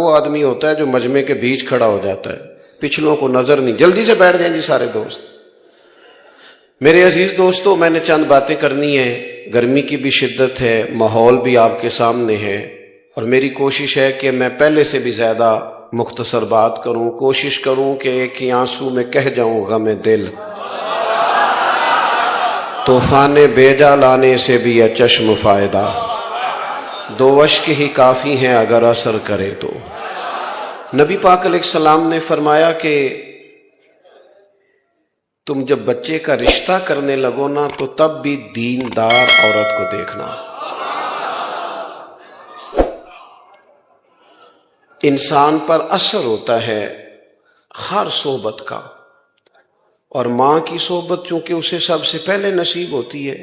وہ آدمی ہوتا ہے جو مجمع کے بیچ کھڑا ہو جاتا ہے، پچھلوں کو نظر نہیں، جلدی سے بیٹھ جائیں جی سارے دوست۔ میرے عزیز دوستو، میں نے چند باتیں کرنی ہیں، گرمی کی بھی شدت ہے، ماحول بھی آپ کے سامنے ہے، اور میری کوشش ہے کہ میں پہلے سے بھی زیادہ مختصر بات کروں، کوشش کروں کہ ایک ہی آنسو میں کہہ جاؤں غم دل، طوفان بیجا لانے سے بھی ہے چشم فائدہ، دو اشک ہی کافی ہیں اگر اثر کرے تو۔ نبی پاک علیہ السلام نے فرمایا کہ تم جب بچے کا رشتہ کرنے لگو نا تو تب بھی دیندار عورت کو دیکھنا۔ انسان پر اثر ہوتا ہے ہر صحبت کا، اور ماں کی صحبت چونکہ اسے سب سے پہلے نصیب ہوتی ہے،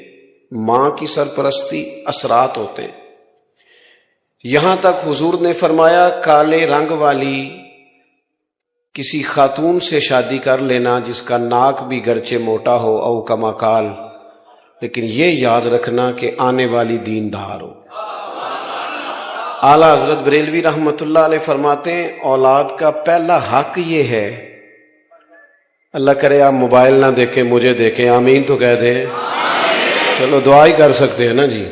ماں کی سرپرستی اثرات ہوتے ہیں۔ یہاں تک حضور نے فرمایا کالے رنگ والی کسی خاتون سے شادی کر لینا جس کا ناک بھی گرچہ موٹا ہو او کما کال، لیکن یہ یاد رکھنا کہ آنے والی دیندار ہو۔ اعلیٰ حضرت بریلوی رحمۃ اللہ علیہ فرماتے ہیں اولاد کا پہلا حق یہ ہے، اللہ کرے آپ موبائل نہ دیکھیں، مجھے دیکھیں، آمین تو کہہ دیں، چلو دعا ہی کر سکتے ہیں نا جی۔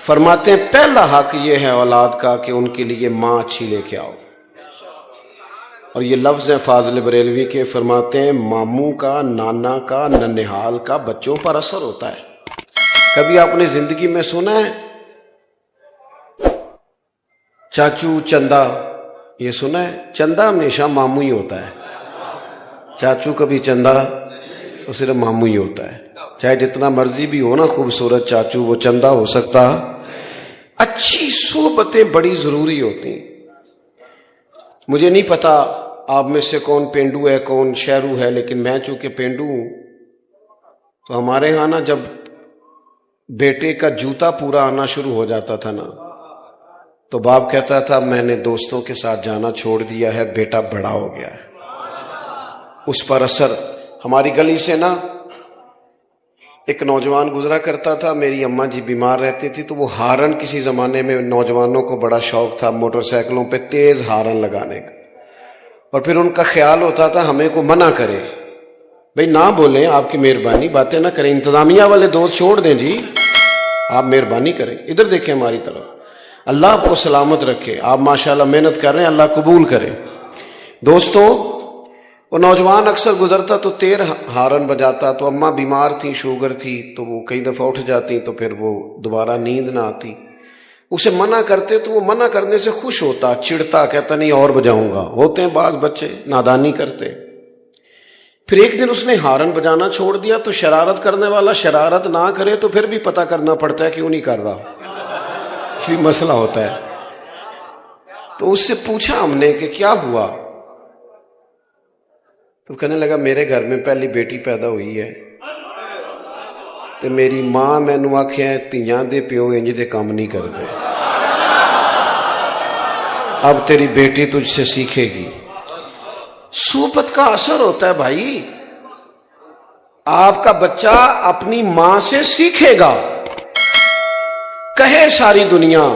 فرماتے ہیں پہلا حق یہ ہے اولاد کا کہ ان کے لیے ماں اچھی لے کے آؤ، اور یہ لفظ ہیں فاضل بریلوی کے، فرماتے ہیں ماموں کا، نانا کا، ننہال کا بچوں پر اثر ہوتا ہے۔ کبھی آپ نے زندگی میں سنا ہے چاچو چندہ؟ یہ سنا ہے؟ چندہ ہمیشہ ماموں ہی ہوتا ہے، چاچو کبھی چندہ، وہ صرف ماموں ہی ہوتا ہے، چاہے جتنا مرضی بھی ہو نا خوبصورت چاچو، وہ چندہ ہو سکتا۔ اچھی صحبتیں بڑی ضروری ہوتی ہیں۔ مجھے نہیں پتا آپ میں سے کون پینڈو ہے کون شہرو ہے، لیکن میں چونکہ پینڈو ہوں تو ہمارے ہاں نا جب بیٹے کا جوتا پورا آنا شروع ہو جاتا تھا نا تو باپ کہتا تھا میں نے دوستوں کے ساتھ جانا چھوڑ دیا ہے، بیٹا بڑا ہو گیا ہے۔ اس پر اثر ہماری گلی سے نا ایک نوجوان گزرا کرتا تھا، میری اماں جی بیمار رہتی تھی تو وہ ہارن، کسی زمانے میں نوجوانوں کو بڑا شوق تھا موٹر سائیکلوں پہ تیز ہارن لگانے کا، اور پھر ان کا خیال ہوتا تھا ہمیں کو منع کرے، بھئی نہ بولیں، آپ کی مہربانی، باتیں نہ کریں، انتظامیہ والے دوست چھوڑ دیں جی، آپ مہربانی کریں، ادھر دیکھیں ہماری طرف، اللہ آپ کو سلامت رکھے، آپ ماشاءاللہ محنت کر رہے ہیں، اللہ قبول کرے۔ دوستو، وہ نوجوان اکثر گزرتا تو تیر ہارن بجاتا، تو اماں بیمار تھی، شوگر تھی، تو وہ کئی دفعہ اٹھ جاتی تو پھر وہ دوبارہ نیند نہ آتی، اسے منع کرتے تو وہ منع کرنے سے خوش ہوتا، چڑتا، کہتا نہیں اور بجاؤں گا۔ ہوتے ہیں بعض بچے نادانی کرتے۔ پھر ایک دن اس نے ہارن بجانا چھوڑ دیا تو شرارت کرنے والا شرارت نہ کرے تو پھر بھی پتہ کرنا پڑتا ہے کیوں نہیں کر رہا، یہ مسئلہ ہوتا ہے۔ تو اس سے پوچھا ہم نے کہ کیا ہوا، تو کہنے لگا میرے گھر میں پہلی بیٹی پیدا ہوئی ہے تو میری ماں مینوں آکھیا تیاں دے پیو انج دے کام نہیں کرتے، اب تیری بیٹی تجھ سے سیکھے گی۔ صحبت کا اثر ہوتا ہے بھائی، آپ کا بچہ اپنی ماں سے سیکھے گا۔ کہے ساری دنیا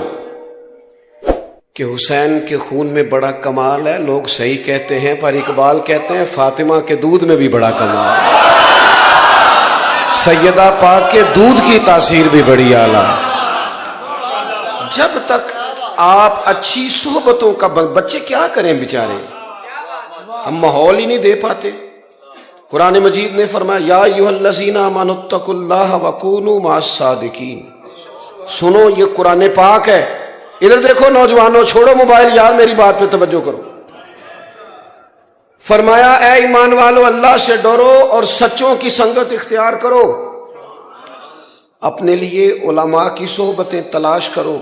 کہ حسین کے خون میں بڑا کمال ہے، لوگ صحیح کہتے ہیں، پر اقبال کہتے ہیں فاطمہ کے دودھ میں بھی بڑا کمال ہے، سیدہ پاک کے دودھ کی تاثیر بھی بڑی اعلیٰ۔ جب تک آپ اچھی صحبتوں کا بچے کیا کریں بیچارے، ہم ماحول ہی نہیں دے پاتے۔ قرآن مجید نے فرمایا یا ایھا الذین آمنوا اتقوا اللہ وکونوا مع الصادقین۔ سنو یہ قرآن پاک ہے، ادھر دیکھو نوجوانوں، چھوڑو موبائل یار، میری بات پہ توجہ کرو۔ فرمایا اے ایمان والو اللہ سے ڈرو اور سچوں کی سنگت اختیار کرو، اپنے لیے علماء کی صحبتیں تلاش کرو۔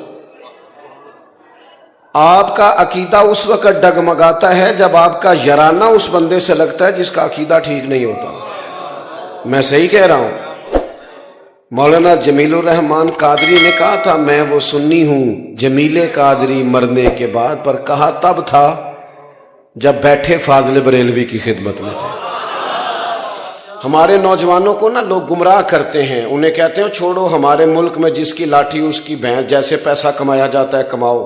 آپ کا عقیدہ اس وقت ڈگمگاتا ہے جب آپ کا یارانہ اس بندے سے لگتا ہے جس کا عقیدہ ٹھیک نہیں ہوتا۔ میں صحیح کہہ رہا ہوں؟ مولانا جمیل الرحمان قادری نے کہا تھا میں وہ سنی ہوں جمیل قادری مرنے کے بعد، پر کہا تب تھا جب بیٹھے فاضل بریلوی کی خدمت میں تھے۔ ہمارے نوجوانوں کو نا لوگ گمراہ کرتے ہیں، انہیں کہتے ہیں چھوڑو ہمارے ملک میں جس کی لاٹھی اس کی بھینس، جیسے پیسہ کمایا جاتا ہے کماؤ۔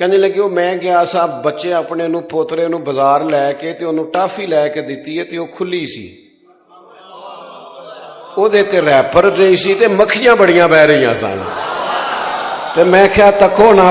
ਕਹਿੰਦੇ ਲੱਗੇ ਉਹ ਮੈਂ ਗਿਆ ਸਾਂ ਬੱਚੇ ਆਪਣੇ ਨੂੰ ਪੋਤਰੇ ਨੂੰ ਬਾਜ਼ਾਰ ਲੈ ਕੇ ਤੇ ਉਹਨੂੰ ਟਾਫੀ ਲੈ ਕੇ ਦਿੱਤੀ ਹੈ ਤੇ ਉਹ ਖੁੱਲੀ ਸੀ, ਉਹਦੇ ਤੇ ਰੈਪਰ ਰਹੀ ਸੀ ਤੇ ਮੱਖੀਆਂ ਬੜੀਆਂ ਬਹਿ ਰਹੀਆਂ ਸਨ। ਤੇ ਮੈਂ ਕਿਹਾ ਤੱਕੋ ਨਾ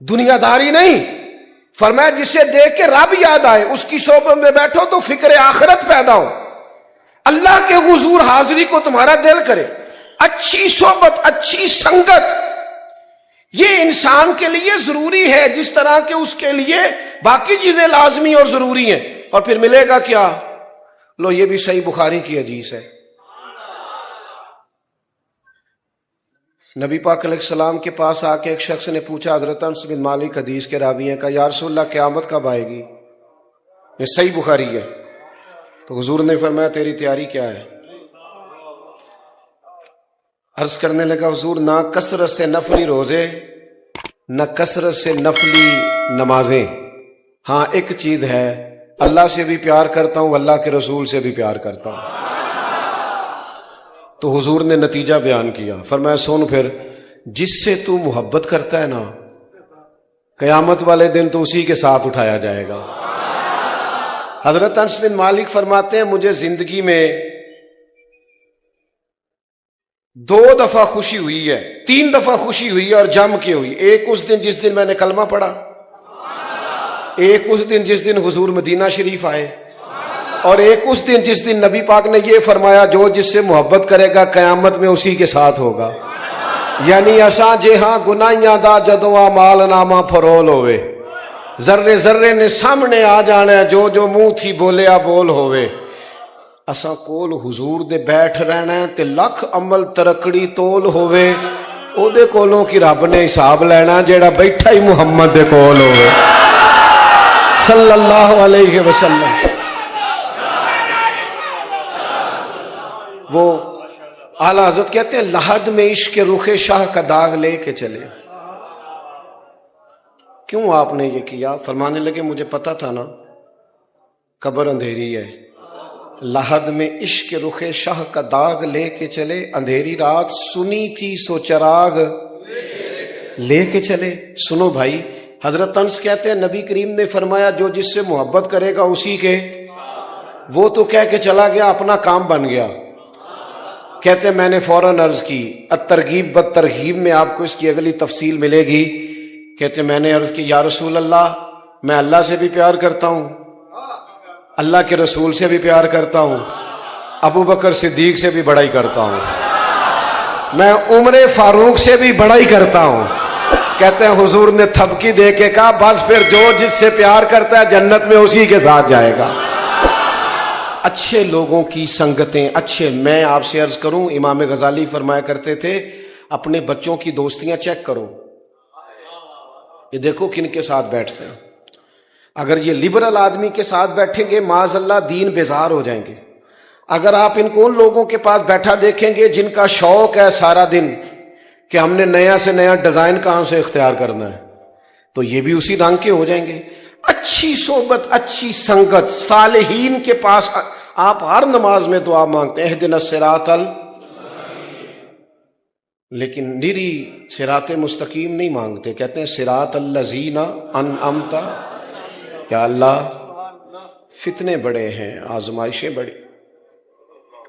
دنیا داری نہیں، فرمایا جسے دیکھ کے رب یاد آئے، اس کی صحبت میں بیٹھو تو فکر آخرت پیدا ہو، اللہ کے حضور حاضری کو تمہارا دل کرے۔ اچھی صحبت، اچھی سنگت یہ انسان کے لیے ضروری ہے، جس طرح کہ اس کے لیے باقی چیزیں لازمی اور ضروری ہیں۔ اور پھر ملے گا کیا؟ لو یہ بھی صحیح بخاری کی حدیث ہے، نبی پاک علیہ السلام کے پاس آ کے ایک شخص نے پوچھا، حضرت انس بن مالک حدیث کے راوی ہیں، کہا یا رسول اللہ قیامت کب آئے گی؟ یہ صحیح بخاری ہے۔ تو حضور نے فرمایا تیری تیاری کیا ہے؟ عرض کرنے لگا حضور نہ کثرت سے نفلی روزے، نہ کثرت سے نفلی نمازیں، ہاں ایک چیز ہے، اللہ سے بھی پیار کرتا ہوں، اللہ کے رسول سے بھی پیار کرتا ہوں۔ تو حضور نے نتیجہ بیان کیا، فرمایا سن پھر، جس سے تو محبت کرتا ہے نا، قیامت والے دن تو اسی کے ساتھ اٹھایا جائے گا۔ حضرت انس بن مالک فرماتے ہیں مجھے زندگی میں 2 دفعہ خوشی ہوئی ہے، 3 دفعہ خوشی ہوئی ہے اور جم کے ہوئی۔ ایک اس دن جس دن میں نے کلمہ پڑھا، ایک اس دن جس دن حضور مدینہ شریف آئے، اور ایک اس دن جس دن نبی پاک نے یہ فرمایا جو جس سے محبت کرے گا قیامت میں اسی کے ساتھ ہوگا۔ یعنی اساں جے ہاں گناہیاں دا جدوں اعمال نامہ فرول ہوئے، ذرے ذرے نے سامنے آ جانا ہے، جو جو منہ تھی بولیا بول ہوئے، اساں کول حضور دے بیٹھ رہنا ہے تے لکھ عمل ترکڑی تول ہوئے، او دے کولوں کی رب نے حساب لینا جیڑا بیٹھا ہی محمد دے کول ہوئے صلی اللہ علیہ وسلم۔ وہ اعلیٰ حضرت کہتے ہیں لحد میں عشق کے رخ شاہ کا داغ لے کے چلے۔ کیوں آپ نے یہ کیا؟ فرمانے لگے مجھے پتا تھا نا قبر اندھیری ہے، لحد میں عشق کے رخ شاہ کا داغ لے کے چلے، اندھیری رات سنی تھی سو چراغ لے کے چلے۔ سنو بھائی، حضرت انس کہتے ہیں نبی کریم نے فرمایا جو جس سے محبت کرے گا اسی کے، وہ تو کہہ کے چلا گیا اپنا کام بن گیا۔ کہتے ہیں میں نے فوراً عرض کی، الترغیب بالترہیب میں آپ کو اس کی اگلی تفصیل ملے گی۔ کہتے ہیں میں نے عرض کی یا رسول اللہ میں اللہ سے بھی پیار کرتا ہوں، اللہ کے رسول سے بھی پیار کرتا ہوں، ابو بکر صدیق سے بھی بڑائی کرتا ہوں، میں عمر فاروق سے بھی بڑائی کرتا ہوں۔ کہتے ہیں حضور نے تھپکی دے کے کہا بس پھر جو جس سے پیار کرتا ہے جنت میں اسی کے ساتھ جائے گا۔ اچھے لوگوں کی سنگتیں اچھے، میں آپ سے عرض کروں امام غزالی فرمایا کرتے تھے اپنے بچوں کی دوستیاں چیک کرو، یہ دیکھو کن کے ساتھ بیٹھتے ہیں۔ اگر یہ لبرل آدمی کے ساتھ بیٹھیں گے معاذ اللہ دین بیزار ہو جائیں گے۔ اگر آپ ان کو ان لوگوں کے پاس بیٹھا دیکھیں گے جن کا شوق ہے سارا دن کہ ہم نے نیا سے نیا ڈیزائن کہاں سے اختیار کرنا ہے، تو یہ بھی اسی رنگ کے ہو جائیں گے۔ اچھی صحبت، اچھی سنگت، صالحین کے پاس آپ ہر نماز میں دعا مانگتے ہیں اہدنا الصراط لیکن نری صراط مستقیم نہیں مانگتے، کہتے ہیں صراط الذین انعمت۔ کیا اللہ فتنے بڑے ہیں، آزمائشیں بڑی،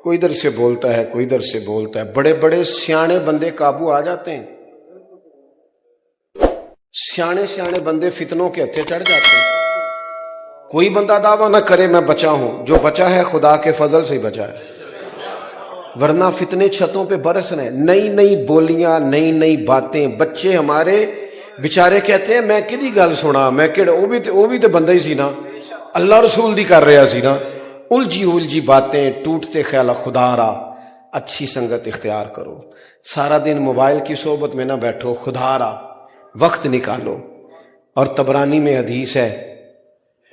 کوئی ادھر سے بولتا ہے کوئی ادھر سے بولتا ہے، بڑے بڑے سیانے بندے قابو آ جاتے ہیں، سیانے سیانے بندے فتنوں کے ہتھے چڑھ جاتے ہیں۔ کوئی بندہ دعویٰ نہ کرے میں بچا ہوں، جو بچا ہے خدا کے فضل سے ہی بچا ہے، ورنہ فتنے چھتوں پہ برس رہے ہیں، نئی نئی بولیاں، نئی نئی باتیں۔ بچے ہمارے بیچارے کہتے ہیں میں کدی گل سنا، میں کہڑا وہ بھی تو بندہ ہی سی نا، اللہ رسول دی کر رہا سی نا، الجھی باتیں، ٹوٹتے خیال۔ خدا را اچھی سنگت اختیار کرو، سارا دن موبائل کی صحبت میں نہ بیٹھو، خدا را وقت نکالو۔ اور طبرانی میں حدیث ہے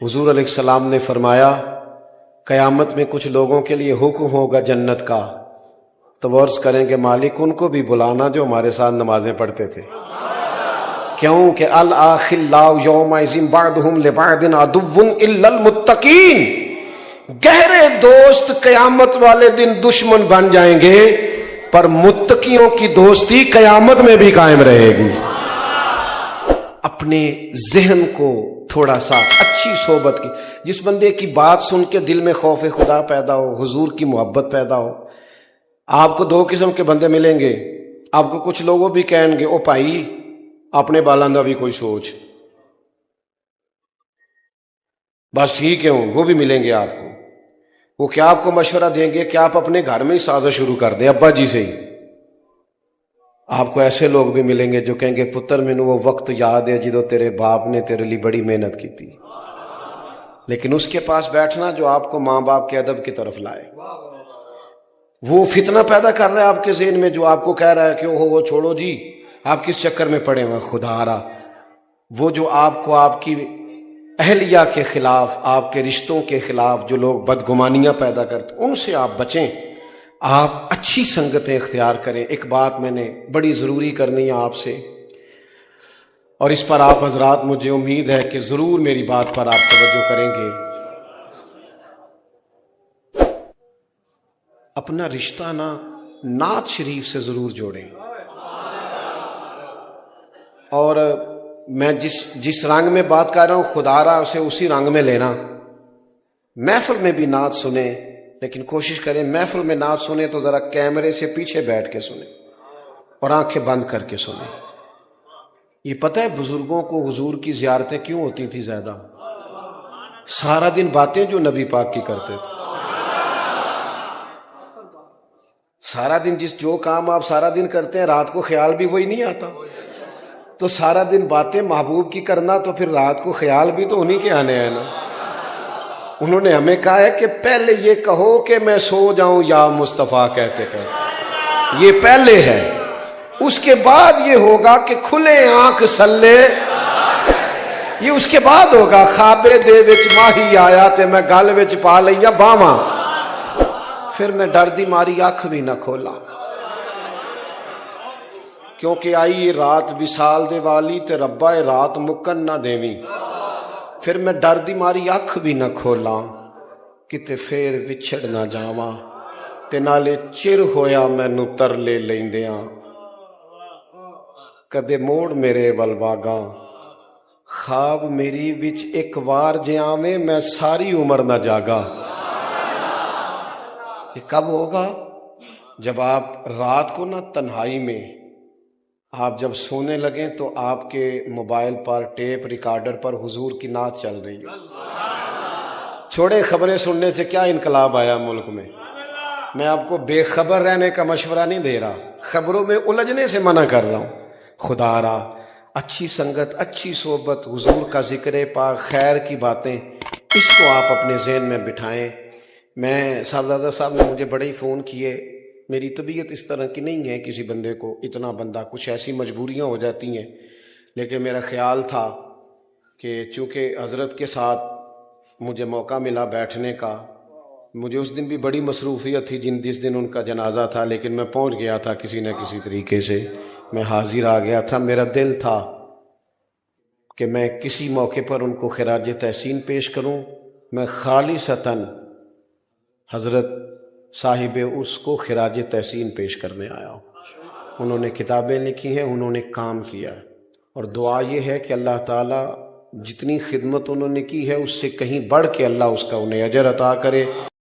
حضور علیہ السلام نے فرمایا قیامت میں کچھ لوگوں کے لیے حکم ہوگا جنت کا، تو وہ عرض کریں گے مالک ان کو بھی بلانا جو ہمارے ساتھ نمازیں پڑھتے تھے۔ کیوں کہ الاخلاء یومئذ بعضهم لبعض عدو الا المتقین، گہرے دوست قیامت والے دن دشمن بن جائیں گے، پر متقیوں کی دوستی قیامت میں بھی قائم رہے گی۔ اپنے ذہن کو تھوڑا سا اچھی صحبت کی، جس بندے کی بات سن کے دل میں خوف خدا پیدا ہو، حضور کی محبت پیدا ہو۔ آپ کو 2 قسم کے بندے ملیں گے، آپ کو کچھ لوگوں بھی کہیں گے او بھائی اپنے بالاں دا بھی کوئی سوچ، بس ٹھیک ہے وہ بھی ملیں گے آپ کو، وہ کیا آپ کو مشورہ دیں گے کہ آپ اپنے گھر میں ہی سازش شروع کر دیں ابا جی سے ہی۔ آپ کو ایسے لوگ بھی ملیں گے جو کہیں گے پتر مینوں وہ وقت یاد ہے جدو تیرے باپ نے تیرے لیے بڑی محنت کی تھی، لیکن اس کے پاس بیٹھنا جو آپ کو ماں باپ کے ادب کی طرف لائے۔ وہ فتنہ پیدا کر رہا ہے آپ کے ذہن میں جو آپ کو کہہ رہا ہے کہ وہ چھوڑو جی آپ کس چکر میں پڑے ہوئے، خدا را وہ جو آپ کو آپ کی اہلیہ کے خلاف، آپ کے رشتوں کے خلاف جو لوگ بدگمانیاں پیدا کرتے ان سے آپ بچیں، آپ اچھی سنگتیں اختیار کریں۔ ایک بات میں نے بڑی ضروری کرنی ہے آپ سے، اور اس پر آپ حضرات مجھے امید ہے کہ ضرور میری بات پر آپ توجہ کریں گے۔ اپنا رشتہ نعت شریف سے ضرور جوڑیں، اور میں جس رنگ میں بات کر رہا ہوں خدا را اسے اسی رنگ میں لینا۔ محفل میں بھی نعت سنیں، لیکن کوشش کریں محفل میں نعت سنیں تو ذرا کیمرے سے پیچھے بیٹھ کے سنیں اور آنکھیں بند کر کے سنیں۔ یہ پتہ ہے بزرگوں کو حضور کی زیارتیں کیوں ہوتی تھی زیادہ؟ سارا دن باتیں جو نبی پاک کی کرتے تھے، سارا دن جو کام آپ سارا دن کرتے ہیں رات کو خیال بھی وہی نہیں آتا، تو سارا دن باتیں محبوب کی کرنا تو پھر رات کو خیال بھی تو انہی کے آنے ہیں نا۔ انہوں نے ہمیں کہا ہے کہ پہلے یہ کہو کہ میں سو جاؤں یا مصطفیٰ کہتے کہتے، یہ پہلے ہے، اس کے بعد یہ ہوگا کہ کھلے آنکھ سلے، یہ اس کے بعد ہوگا خوابے دے وچ ماہی آیا تے میں گل وچ پا لئیاں باواں، پھر میں ڈر دی ماری اکھ بھی نہ کھولا، کیونکہ آئی رات وصال دے والی تے ربا رات مکن نہ دیویں، پھر میں ڈر دی ماری اکھ بھی نہ کھولا کتے پھر وچھڑ نہ جاواں، تے نالے چر ہویا مینوں ترلے لیندیاں، کدے موڑ میرے ول واگاں، خواب میری وچ ایک وار جے آویں میں ساری عمر نہ جاگا۔ یہ کب ہوگا؟ جب آپ رات کو نہ تنہائی میں آپ جب سونے لگیں تو آپ کے موبائل پر ٹیپ ریکارڈر پر حضور کی نعت چل رہی ہے۔ چھوڑے خبریں سننے سے کیا انقلاب آیا ملک میں آپ کو بے خبر رہنے کا مشورہ نہیں دے رہا، خبروں میں الجھنے سے منع کر رہا ہوں۔ خدا را اچھی سنگت، اچھی صحبت، حضور کا ذکر پاک، خیر کی باتیں، اس کو آپ اپنے ذہن میں بٹھائیں۔ میں صاحبزادہ صاحب نے مجھے بڑے ہی فون کیے، میری طبیعت اس طرح کی نہیں ہے کسی بندے کو اتنا بندہ، کچھ ایسی مجبوریاں ہو جاتی ہیں، لیکن میرا خیال تھا کہ چونکہ حضرت کے ساتھ مجھے موقع ملا بیٹھنے کا، مجھے اس دن بھی بڑی مصروفیت تھی جس دن ان کا جنازہ تھا، لیکن میں پہنچ گیا تھا کسی نہ کسی طریقے سے، میں حاضر آ گیا تھا۔ میرا دل تھا کہ میں کسی موقع پر ان کو خراج تحسین پیش کروں۔ میں خالصتاً حضرت صاحب اس کو خراج تحسین پیش کرنے آیا ہوں۔ انہوں نے کتابیں لکھی ہیں، انہوں نے کام کیا ہے، اور دعا یہ ہے کہ اللہ تعالیٰ جتنی خدمت انہوں نے کی ہے اس سے کہیں بڑھ کے اللہ اس کا انہیں اجر عطا کرے۔